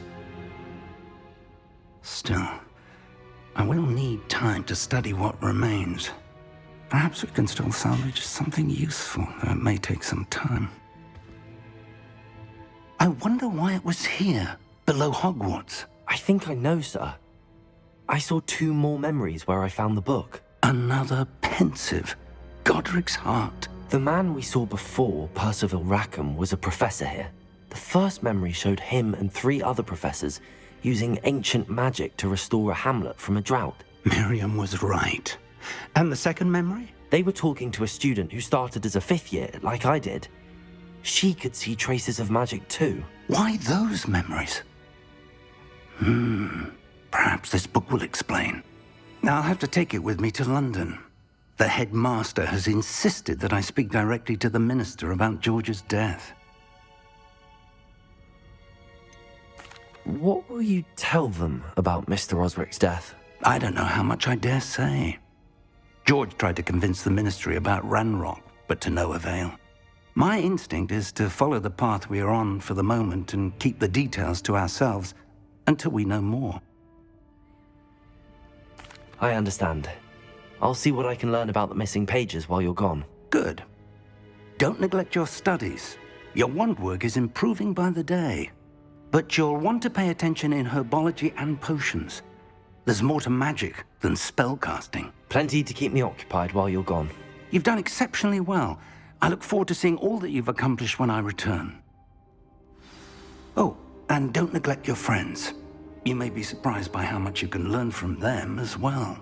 Still, I will need time to study what remains. Perhaps we can still salvage something useful, though it may take some time. I wonder why it was here, below Hogwarts. I think I know, sir. I saw 2 more memories where I found the book. Another pensive. Godric's heart. The man we saw before, Percival Rackham, was a professor here. The first memory showed him and 3 other professors using ancient magic to restore a hamlet from a drought. Miriam was right. And the second memory? They were talking to a student who started as a 5th year, like I did. She could see traces of magic too. Why those memories? Perhaps this book will explain. I'll have to take it with me to London. The headmaster has insisted that I speak directly to the minister about George's death. What will you tell them about Mr. Osric's death? I don't know how much I dare say. George tried to convince the ministry about Ranrock, but to no avail. My instinct is to follow the path we are on for the moment and keep the details to ourselves until we know more. I understand. I'll see what I can learn about the missing pages while you're gone. Good. Don't neglect your studies. Your wand work is improving by the day. But you'll want to pay attention in herbology and potions. There's more to magic than spellcasting. Plenty to keep me occupied while you're gone. You've done exceptionally well. I look forward to seeing all that you've accomplished when I return. Oh, and don't neglect your friends. You may be surprised by how much you can learn from them as well.